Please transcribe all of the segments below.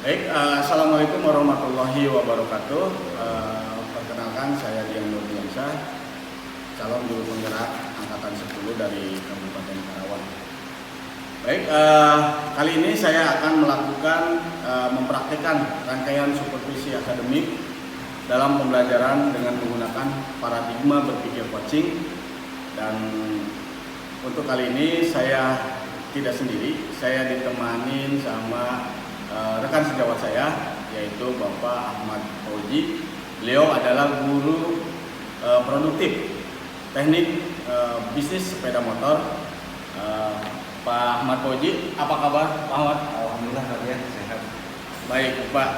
Baik, Assalamualaikum warahmatullahi wabarakatuh. Perkenalkan, saya Dian Nurdiansyah, calon juru penggerak angkatan 10 dari Kabupaten Karawang. Baik, kali ini saya akan melakukan mempraktikkan rangkaian supervisi akademik dalam pembelajaran dengan menggunakan paradigma berpikir coaching. Dan untuk kali ini saya tidak sendiri, saya ditemani sama rekan sejawat saya, yaitu Bapak Ahmad Fauzi. Beliau adalah guru produktif teknik bisnis sepeda motor. Pak Ahmad Fauzi, apa kabar Pak Ahmad? Alhamdulillah kalian sehat. Baik Pak,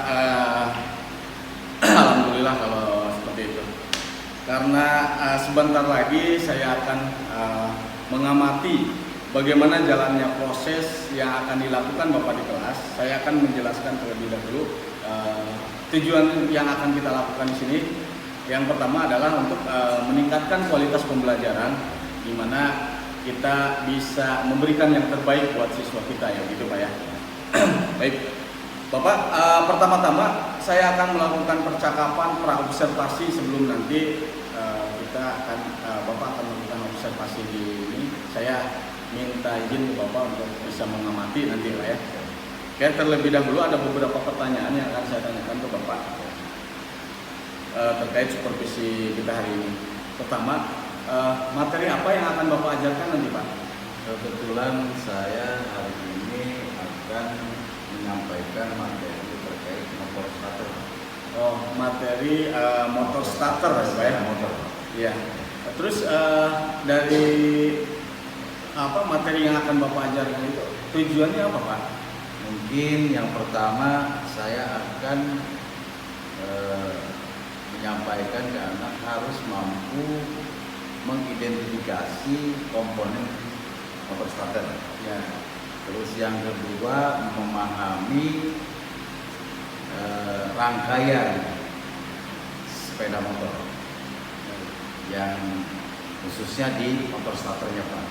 alhamdulillah kalau seperti itu. Karena sebentar lagi saya akan mengamati bagaimana jalannya proses yang akan dilakukan Bapak di kelas. Saya akan menjelaskan terlebih dahulu tujuan yang akan kita lakukan di sini. Yang pertama adalah untuk meningkatkan kualitas pembelajaran, di mana kita bisa memberikan yang terbaik buat siswa kita, ya gitu Pak ya. Baik, Bapak, pertama-tama saya akan melakukan percakapan praobservasi sebelum nanti Bapak akan melakukan observasi di ini. Saya minta izin Bapak untuk bisa mengamati nanti Pak ya. Oke, terlebih dahulu ada beberapa pertanyaan yang akan saya tanyakan ke Bapak terkait supervisi kita hari ini. Pertama, materi apa yang akan Bapak ajarkan nanti Pak? Kebetulan saya hari ini akan menyampaikan materi terkait motor starter. Oh, materi motor starter ya Pak ya? Motor. Iya. Terus dari materi yang akan Bapak ajarkan itu tujuannya apa Pak? Mungkin yang pertama saya akan menyampaikan ke anak harus mampu mengidentifikasi komponen motor starter. Ya. Terus yang kedua memahami rangkaian sepeda motor yang khususnya di motor starternya Pak.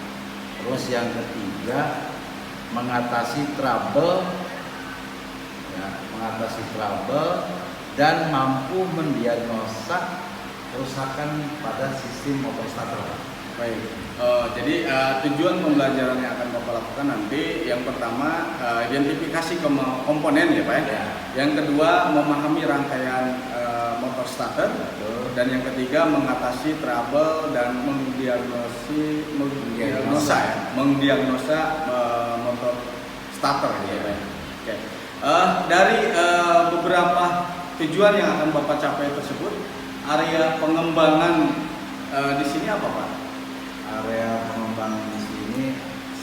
Terus yang ketiga mengatasi trouble dan mampu mendiagnosa kerusakan pada sistem motor starter. Baik. Jadi tujuan pembelajaran yang akan Bapak lakukan nanti, yang pertama identifikasi komponen ya Pak ya. Yang kedua memahami rangkaian motor starter. Dan yang ketiga mengatasi trouble dan mendiagnosa motor starter ya Pak. Oke. Dari beberapa tujuan yang akan Bapak capai tersebut, area pengembangan di sini apa Pak? Area pengembangan di sini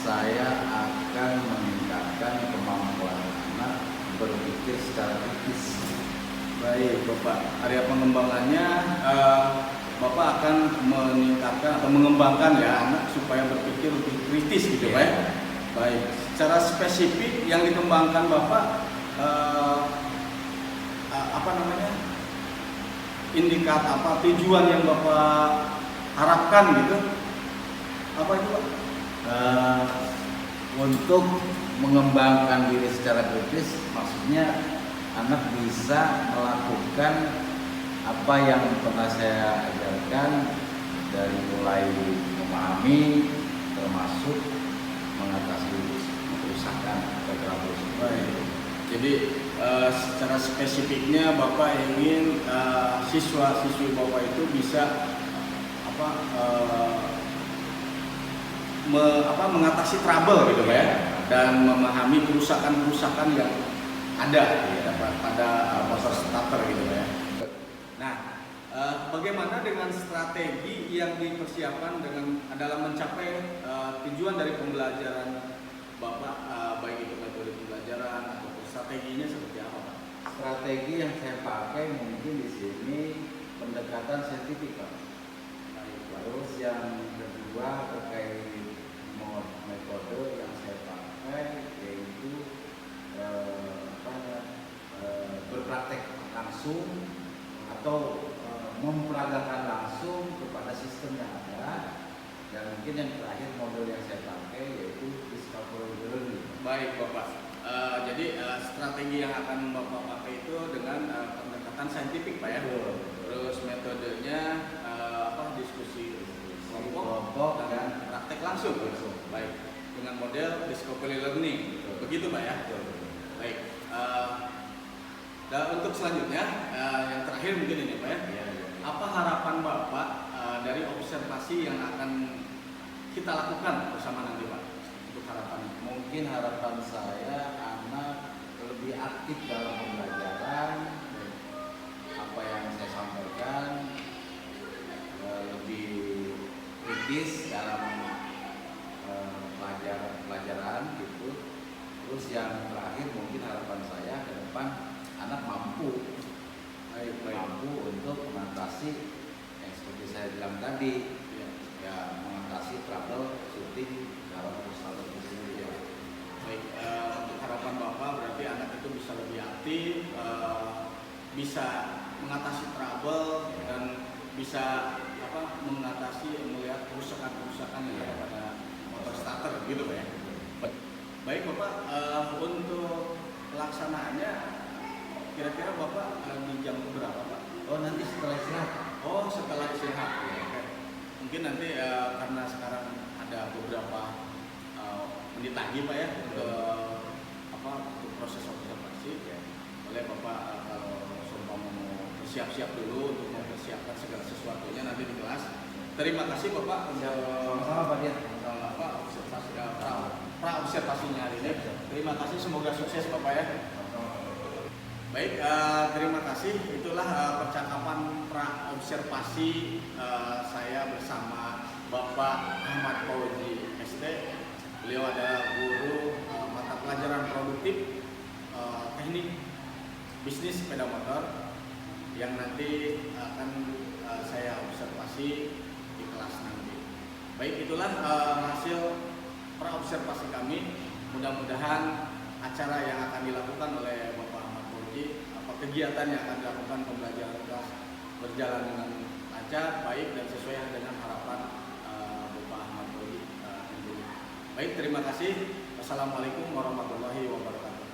saya akan meningkatkan kemampuan anak berpikir secara kritis. Baik Bapak, area pengembangannya Bapak akan meningkatkan atau mengembangkan ya anak supaya berpikir lebih kritis gitu Pak ya. Baik, secara spesifik yang dikembangkan Bapak tujuan yang Bapak harapkan gitu, apa itu Pak? Untuk mengembangkan diri secara kritis, maksudnya anak bisa melakukan apa yang pernah saya ajarkan, dari mulai memahami termasuk mengatasi kerusakan atau trouble. Jadi secara spesifiknya Bapak ingin siswa-siswi Bapak itu bisa mengatasi trouble gitu Pak ya, dan memahami kerusakan-kerusakan yang ada ya, pada motor starter gitu Pak ya. Nah, bagaimana dengan strategi yang dipersiapkan dalam mencapai tujuan dari pembelajaran Bapak, baik itu metode pembelajaran atau strateginya seperti apa Pak? Strategi yang saya pakai mungkin di sini pendekatan saintifik Pak. Terus yang kedua terkait metode yang saya pakai yaitu berpraktek langsung atau memperagakan langsung kepada sistem yang ada. Dan mungkin yang terakhir model yang saya pakai yaitu discovery learning. Baik Bapak. Jadi strategi yang akan Bapak pakai itu dengan pendekatan saintifik Pak ya. Terus metodenya diskusi kelompok dan praktek langsung. Baik. Dengan model discovery learning. Begitu Pak ya. Baik. Dan untuk selanjutnya yang terakhir mungkin ini Pak ya. Apa harapan Bapak dari observasi yang akan kita lakukan bersama nanti Pak? Untuk harapan. Mungkin harapan saya anak lebih aktif dalam pembelajaran, apa yang saya sampaikan lebih kritis dalam pelajaran gitu. Terus yang terakhir mungkin harapan saya ke depan anak mampu untuk mengatasi yang seperti saya bilang tadi, ya mengatasi trouble shooting dalam perpustakaan itu sendiri. Ya. Baik, untuk harapan Bapak berarti anak itu bisa lebih aktif, bisa mengatasi trouble dan bisa mengatasi melihat kerusakan-kerusakan yang ada pada motor starter gitu Pak ya. Baik Bapak, untuk pelaksanaannya kira-kira Bapak di jam berapa Pak? Oh nanti setelah istirahat. Oh setelah istirahat. Ya. Mungkin nanti karena sekarang ada beberapa menit lagi Pak ya untuk proses observasi. Ya. Boleh Bapak kalau seumpama mau bersiap-siap dulu untuk mempersiapkan segala sesuatunya nanti di kelas. Terima kasih Bapak untuk sama-sama Pak Dian. observasi observasinya hari ini. Terima kasih, semoga sukses Bapak ya. Baik, terima kasih. Itulah percakapan pra observasi saya bersama Bapak Ahmad Fauzi ST. Beliau adalah guru mata pelajaran produktif teknik bisnis sepeda motor yang nanti akan saya observasi di kelas nanti. Baik, itulah hasil pra observasi kami. Mudah-mudahan acara yang akan dilakukan oleh Bapak kegiatan yang akan dilakukan pembelajaran kelas berjalan dengan lancar, baik dan sesuai dengan harapan Bapak Ahmad Fauzi. Baik, terima kasih. Wassalamualaikum warahmatullahi wabarakatuh.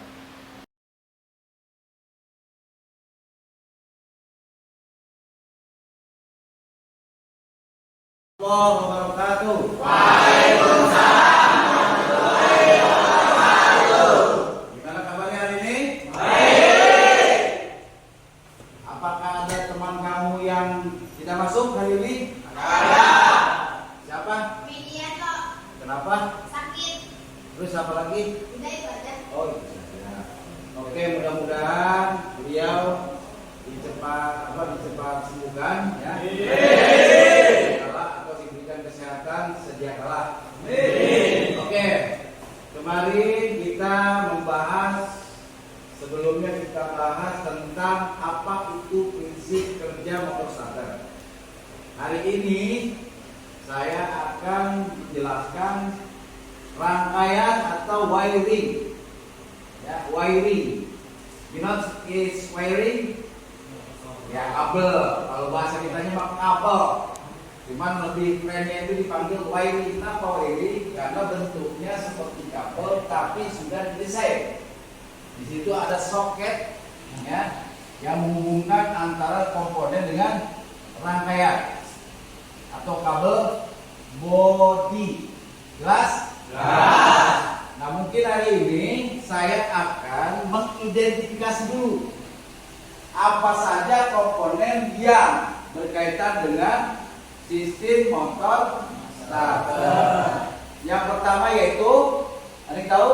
Warahmatullahi wabarakatuh. Waalaikumsalam. Gimana kabarnya hari ini? Apakah ada teman kamu yang tidak masuk hari ini? Ada. Siapa? Widianto. Kenapa? Sakit. Terus apa lagi? Udah itu aja. Oh iya. Oke, mudah-mudahan beliau dicepat sembuhkan ya. Atau diberikan kesehatan sedia kala. Oke. Kemarin kita membahas sebelumnya kita bahas tentang apa itu prinsip kerja motor starter. Hari ini saya akan menjelaskan rangkaian atau wiring. Ya, wiring. You know is wiring? Ya, kabel. Kalau bahasa kitanya mah kabel. Cuman lebih kerennya itu dipanggil wiring. Kenapa wiring? Karena bentuknya seperti kabel tapi sudah didesain. Di situ ada soket ya, yang menghubungkan antara komponen dengan rangkaian atau kabel body. Jelas? Jelas. Nah mungkin hari ini saya akan mengidentifikasi dulu apa saja komponen yang berkaitan dengan sistem motor starter. Yang pertama yaitu, ada yang tahu?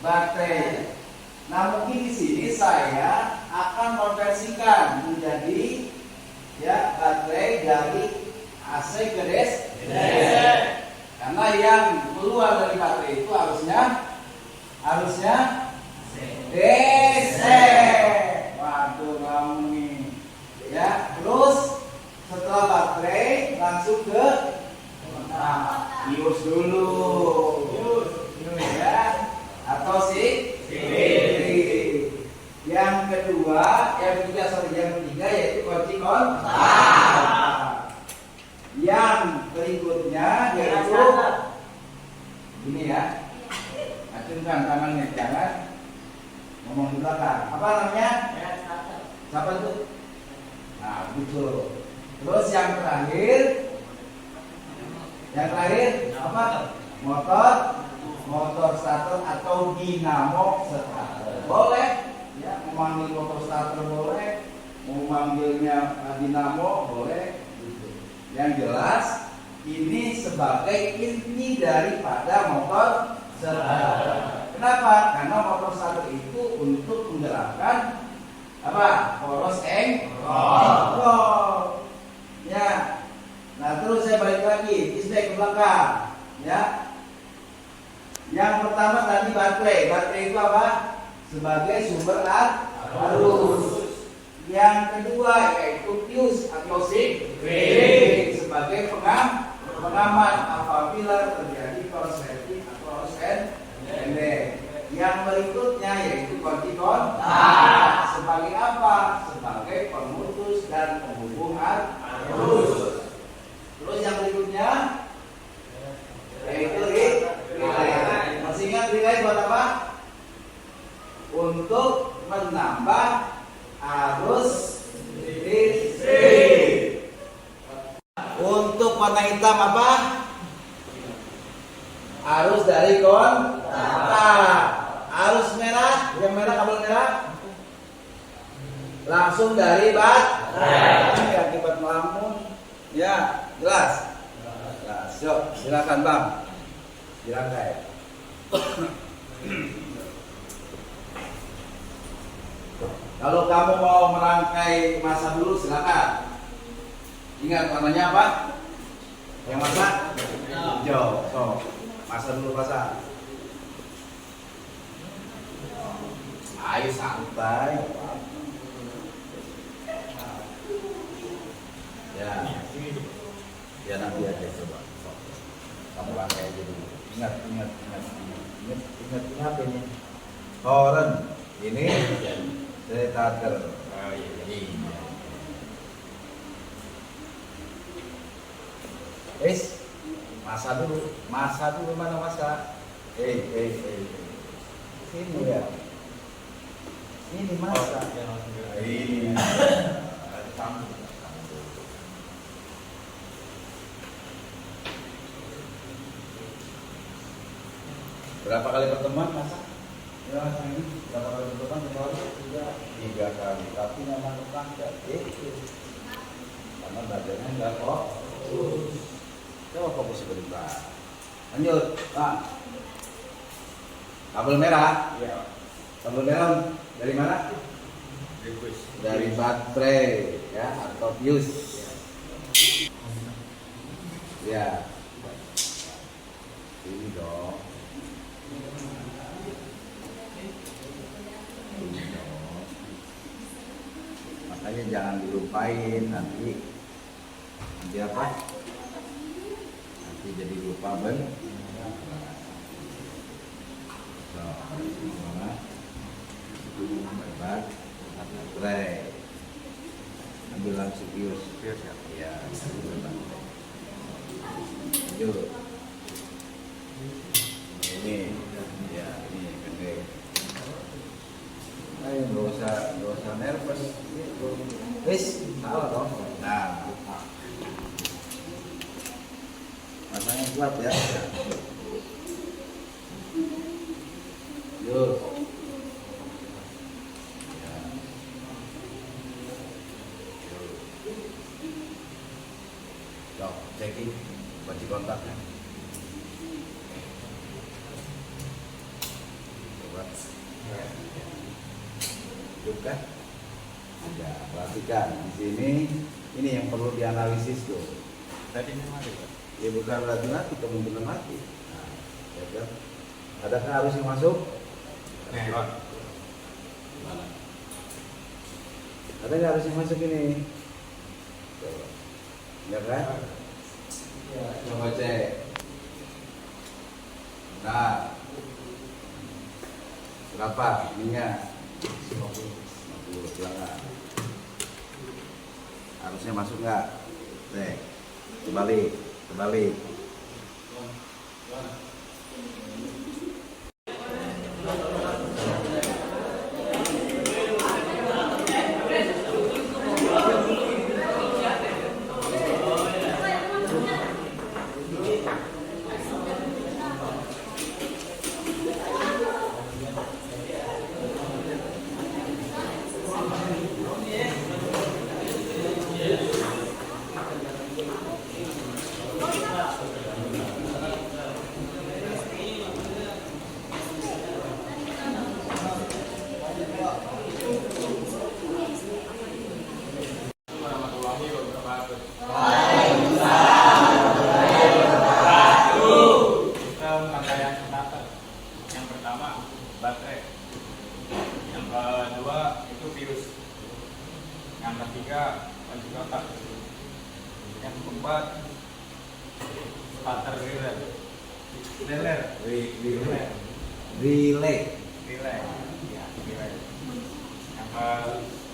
Baterai. Nah mungkin di sini saya akan konversikan menjadi ya baterai dari AC ke DC. Karena yang keluar dari baterai itu harusnya DC. Waduh kamu nih. Ya, terus setelah baterai langsung ke bios dulu. Ya, atau yang ketiga yaitu kunci kontak. Yang berikutnya yaitu ini ya, acungkan tangannya jangan ngomong di belakang. Apa namanya? Siapa itu? Nah, betul. Terus yang terakhir apa? Motor starter atau dinamo starter. Boleh, ya, memanggil motor starter boleh, memanggilnya dinamo boleh. Gitu. Yang jelas ini sebagai inti daripada motor starter. Kenapa? Karena motor starter itu untuk menggerakkan apa? Poros engkol. Ya. Nah, terus saya balik lagi, flashback ke belakang. Ya. Yang pertama tadi baterai. Baterai itu apa? Sebagai sumber arus. Yang kedua yaitu fuse atau signaling sebagai pengaman apabila terjadi korsleting atau arus pendek. Yang berikutnya yaitu kontak sebagai apa? Sebagai pemutus dan penghubung arus. Terus yang berikutnya yaitu relay. Masih ingat relay buat apa? Untuk menambah arus listrik. Untuk warna hitam apa? Arus dari kontak. Arus merah, yang merah kabel merah langsung dari baterai akibat melamun. Ya, jelas. Jelas. Yuk, silakan Bang. Dirangkai. Kalau kamu mau merangkai masa dulu silakan. Ingat warnanya apa? Yang masa? Hijau. So, masa dulu masa. Ayo santai. Ya. Ya nanti aja coba. Kamu rangkai aja dulu. Ingat ini. Horn. Ini starter. Oh iya. Masa dulu mana masa? Sini ya. Ini masa. Ini. Berapa kali pertemuan masa? Ya, ini berapa kali pertemuan sudah 3 kali. Tapi memang enggak gitu. Karena badannya enggak kok. Coba fokus sebentar. Lanjut, Pak. Kabel merah. Iya. Kabel merah dari mana? Dari baterai, ya, atau fuse. Ya. Ini dong. Makanya jangan dilupain nanti apa? Nanti jadi lupa ben. Baterai. Ambil langsung fuse. Ya. Lanjut. Ini, ya, ini gede. Ayo, nggak usah nervous. Salah dong. Nah, masanya kuat ya. Yuk. Yuk, cekin kunci kontaknya. Coba. Kan? Ya, perhatikan di sini. Ini yang perlu dianalisis tuh. Tadi mati, Pak. Ya bukan berarti mati, kemungkinan mati. Nah, ya kan? Adakah arus yang masuk? Mana? Ada nggak arus yang masuk ini? Coba. Ya kan? Ya, coba cek. Nah, berapa ininya? 50 silakan. Harusnya masuk nggak? Cek. Kembali. kedua itu pius, yang ketiga kunci kotak, yang keempat starter relay, Relay. ya relay. Yang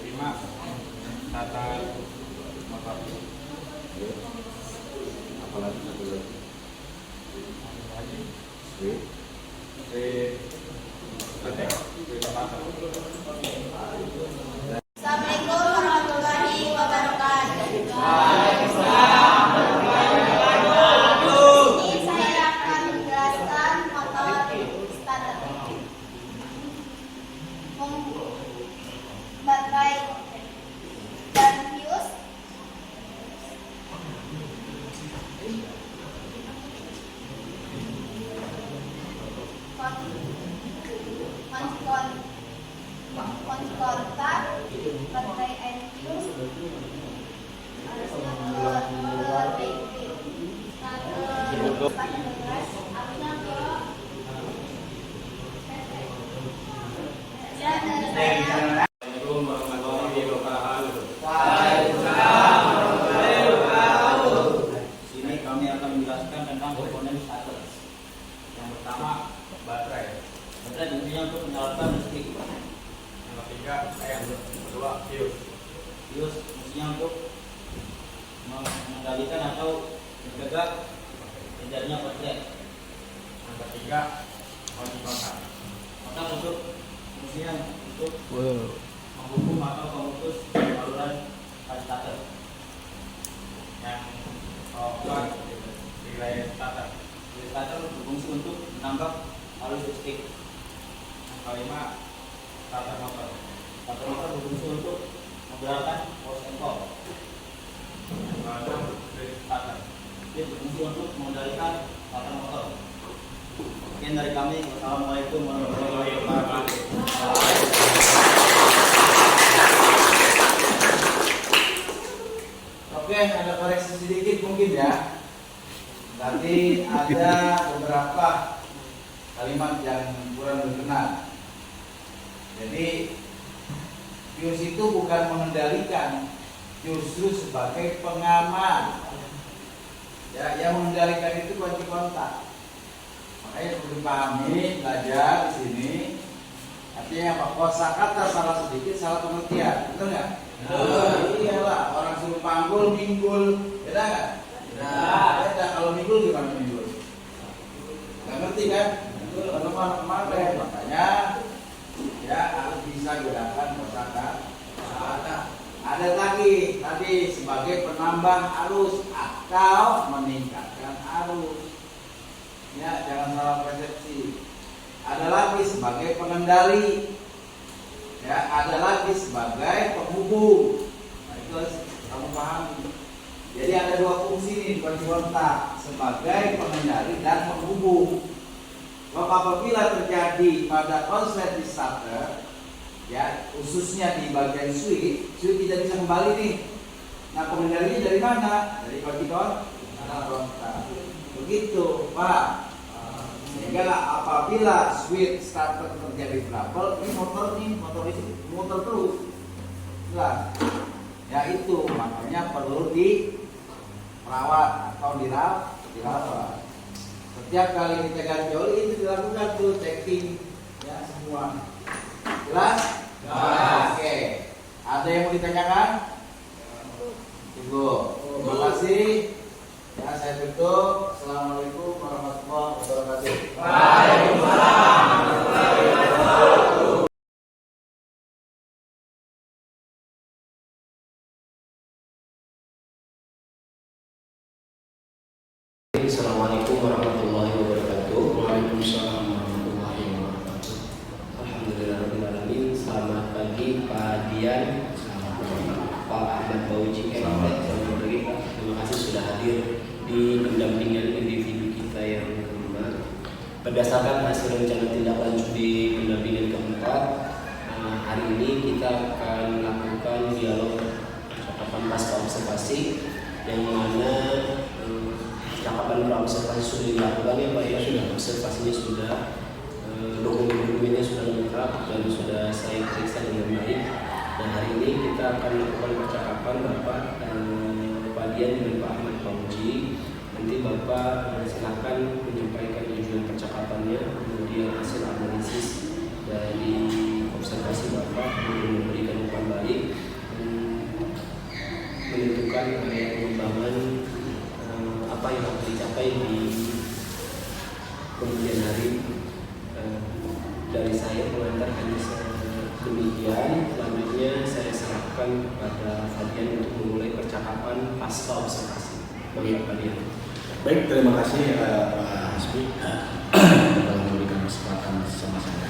kelima tata motor. Apalagi satu lagi. Lagi Switch. Assalamualaikum warahmatullahi wabarakatuh. Ini saya akan menjelaskan motor starter. Baterai dan fuse. Kunci kontak, baterai and fuse, Assalamualaikum warahmatullahi wabarakatuh. Sini kami akan menjelaskan tentang komponen starter. Yang pertama baterai, Baterai fungsinya untuk menyalakan listrik. yang ketiga yang kedua fuse, Fuse fungsinya untuk mengendalikan atau mencegah terjadinya korslet. yang ketiga kunci kontak. Kotak untuk fungsinya untuk menghukum atau memutus saluran starter. Yang keempat relay starter. Starter berfungsi untuk menambah arus listrik. Yang kelima starter motor. Starter motor berfungsi untuk menggerakkan power and core. Yang keenam switch starter. Dia berfungsi untuk mengendalikan starter motor. Sekian dari kami. Wassalamualaikum warahmatullahi wabarakatuh. Oke, ada koreksi sedikit mungkin ya. Tadi ada beberapa kalimat yang kurang berkenan. Jadi fuse itu bukan mengendalikan, justru sebagai pengaman. Ya, yang mengendalikan itu kunci kontak. Makanya perlu dipahami, belajar di sini. Artinya apa? Kosakata salah sedikit, salah pengertian. Betul nggak? Iyalah, orang suruh panggul, minggul, beda nggak? Beda. Kalau minggul gimana minggul? Nggak ngerti kan? Kemana-kemana. Makanya ya harus bisa gunakan kosakata. Ada lagi tadi sebagai penambah arus atau meningkatkan arus. Ya, jangan salah persepsi. Ada lagi sebagai pengendali. Ya, ada lagi sebagai penghubung. Nah, itu harus kamu pahami. Jadi ada dua fungsi nih kunci kontak, sebagai pengendali dan penghubung. Maka apabila terjadi pada konslet di starter, ya khususnya di bagian switch tidak bisa kembali nih. Nah, pengendalinya dari mana? Dari kunci kontak. Begitu, Pak. Sehingga apabila switch starter terjadi trouble, ini motor ini motor terus. Nah, ya itu makanya perlu dirawat atau dirawat. Setiap kali kita ganti oli itu dilakukan tuh checking ya semua. Jelas? Oke. Ada yang mau ditanyakan? Tunggu. Terima kasih. Ya, saya tutup. Assalamualaikum warahmatullahi wabarakatuh. Assalamualaikum warahmatullahi wabarakatuh. Waalaikumsalam warahmatullahi wabarakatuh. Alhamdulillahirabbil alamin. Selamat pagi Pak Dian, Pak Ahmad Bauji, selamat pagi Pak. Terima kasih sudah hadir di pendampingan individu kita yang kelima. Berdasarkan hasil rencana tindak lanjut di pendampingan keempat, hari ini kita akan melakukan dialog percakapan pasca observasi yang mana percakapan praobservasi sudah dilakukan ya Pak ya, observasinya sudah, dokumen-dokumennya sudah lengkap dan sudah saya periksa Dan hari ini kita akan melakukan percakapan Bapak Pak Dian dengan Pak Ahmad Fauji. Nanti Bapak silakan menyampaikan tujuan percakapannya, kemudian hasil analisis dari observasi Bapak, kemudian memberikan umpan balik, menentukan area pengembangan apa yang akan dicapai di kemudian hari. Dari saya pengantar hanya demikian. Selanjutnya saya serahkan kepada Fadian untuk memulai percakapan pasca observasi. Bagi Fadian. Baik, terima kasih Pak Hasbi telah memberikan kesempatan sama saya.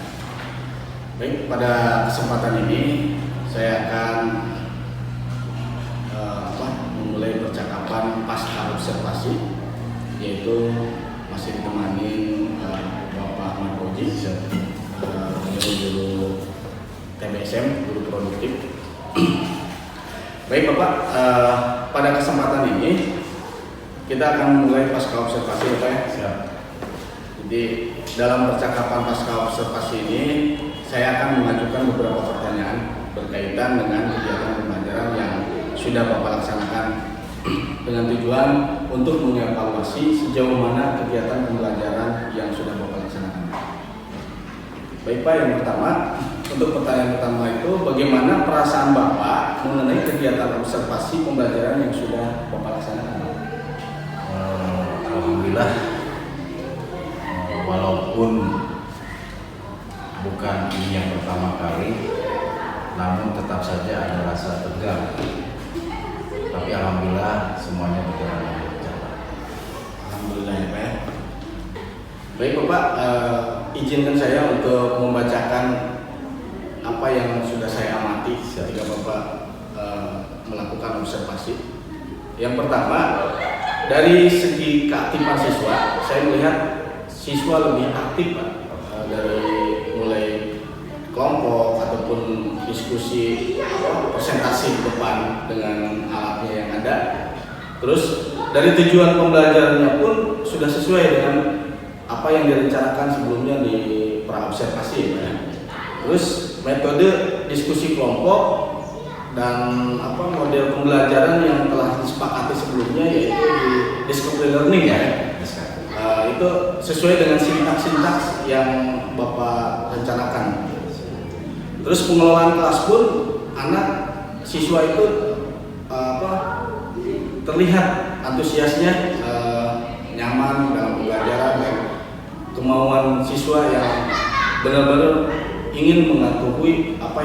Baik, pada kesempatan ini saya akan memulai percakapan pasca observasi, yaitu masih ditemani Bapak Ahmad Fauji, guru TBSM, guru produktif. Baik Bapak, pada kesempatan ini kita akan mulai pasca observasi, Bapak ya. Siap. Jadi dalam percakapan pasca observasi ini saya akan mengajukan beberapa pertanyaan berkaitan dengan kegiatan pembelajaran yang sudah Bapak laksanakan dengan tujuan untuk mengevaluasi sejauh mana kegiatan pembelajaran yang sudah Bapak laksanakan. Baik Pak, yang pertama, untuk pertanyaan pertama itu bagaimana perasaan Bapak mengenai kegiatan observasi pembelajaran yang sudah Bapak laksanakan? Alhamdulillah, walaupun bukan ini yang pertama kali, namun tetap saja ada rasa tegang. Tapi alhamdulillah semuanya berjalan dengan lancar. Alhamdulillah ya Pak ya. Baik Bapak, izinkan saya untuk membacakan apa yang sudah saya amati ketika Bapak melakukan observasi. Yang pertama, dari segi keaktifan siswa, saya melihat siswa lebih aktif Pak, dari mulai kelompok ataupun diskusi presentasi di depan dengan alatnya yang ada. Terus dari tujuan pembelajarannya pun sudah sesuai dengan apa yang direncanakan sebelumnya di praobservasi ya. Terus metode diskusi kelompok dan model pembelajaran yang telah disepakati sebelumnya, yaitu di discovery learning ya. Itu sesuai dengan sintaks yang Bapak rencanakan. Terus pengelolaan kelas pun anak siswa itu terlihat antusiasnya, nyaman dalam pembelajaran, dan kemauan siswa yang benar-benar ingin mengetahui apa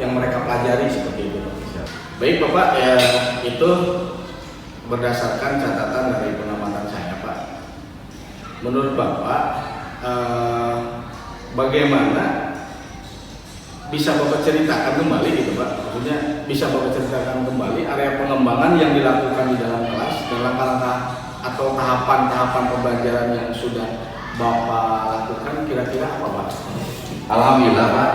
yang mereka pelajari seperti itu. Baik Bapak, ya itu berdasarkan catatan dari pengamatan saya Pak. Menurut Bapak, bagaimana bisa Bapak ceritakan kembali gitu Pak? Maksudnya bisa Bapak ceritakan kembali area pengembangan yang dilakukan di dalam kelas dan langkah-langkah atau tahapan-tahapan pembelajaran yang sudah Bapak lakukan kira-kira apa Pak? Alhamdulillah Pak,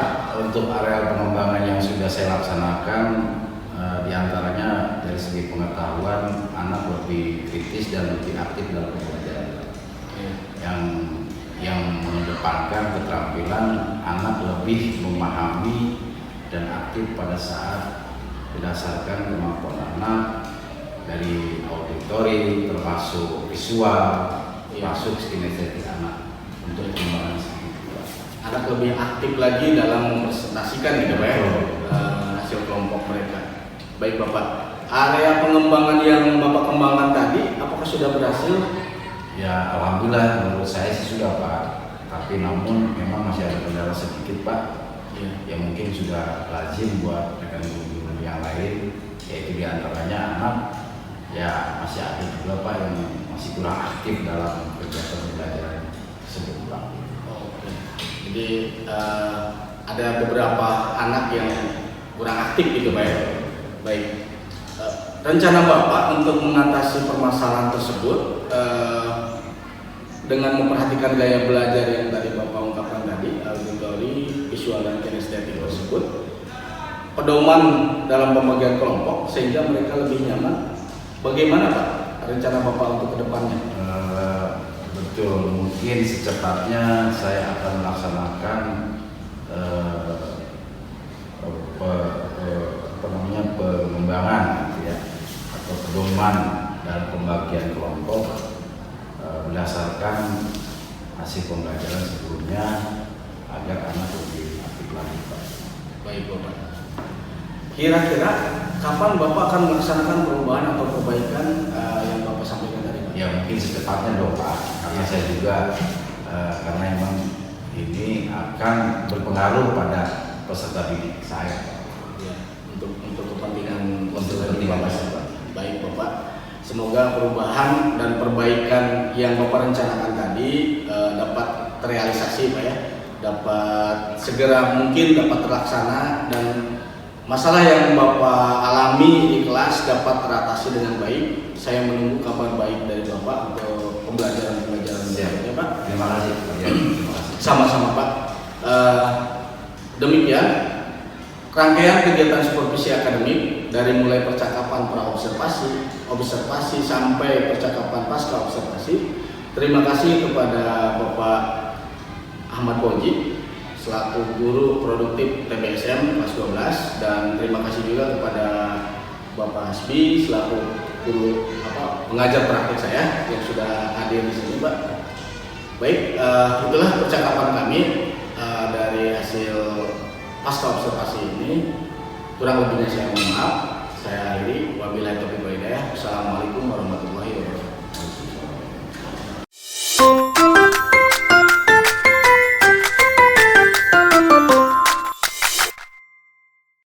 untuk area pengembangan yang sudah saya laksanakan, diantaranya dari segi pengetahuan anak lebih kritis dan lebih aktif dalam pembelajaran. Yang mengedepankan keterampilan anak lebih memahami dan aktif pada saat berdasarkan kemampuan anak dari auditori termasuk visual, masuk kinestetik anak untuk pengembangan anak lebih aktif lagi dalam mempresentasikan gitu Pak ya, hasil kelompok mereka. Baik Bapak, area pengembangan yang Bapak kembangkan tadi apakah sudah berhasil? Ya alhamdulillah menurut saya sih sudah Pak, tapi namun memang masih ada kendala sedikit Pak, yang mungkin sudah lazim buat rekan guru yang lain, yaitu diantaranya anak ya masih ada juga Pak yang masih kurang aktif dalam kegiatan pembelajaran tersebut Pak. Jadi ada beberapa anak yang kurang aktif gitu Pak ya. Baik, rencana Bapak untuk mengatasi permasalahan tersebut dengan memperhatikan gaya belajar yang tadi Bapak ungkapkan tadi, auditori, visual dan kinestetik tersebut, pedoman dalam pembagian kelompok sehingga mereka lebih nyaman. Bagaimana Pak rencana Bapak untuk kedepannya? Betul, mungkin secepatnya saya akan melaksanakan Baik Bapak. Kira-kira kapan Bapak akan melaksanakan perubahan atau perbaikan yang Bapak sampaikan tadi Pak? Ya mungkin secepatnya dong Pak, karena saya juga karena memang ini akan berpengaruh pada peserta didik saya. Ya, untuk kepentingan Bapak. Baik Bapak. Semoga perubahan dan perbaikan yang Bapak rencanakan tadi dapat terrealisasi Pak ya, dapat segera mungkin dapat terlaksana dan masalah yang Bapak alami di kelas dapat teratasi dengan baik. Saya menunggu kabar baik dari Bapak untuk pembelajaran berikutnya Pak. Terima kasih. Ya, terima kasih. Sama-sama Pak. Demikian rangkaian kegiatan supervisi akademik dari mulai percakapan observasi sampai percakapan pasca observasi. Terima kasih kepada Bapak Ahmad Boji selaku guru produktif TBSM kelas 12 dan terima kasih juga kepada Bapak Hasbi selaku guru pengajar praktik saya yang sudah hadir di sini Pak. Baik, itulah percakapan kami dari hasil pasca observasi ini. Kurang lebihnya saya mohon maaf. Saya akhiri. Wabillahi taufiq wal hidayah. Assalamualaikum warahmatullahi wabarakatuh.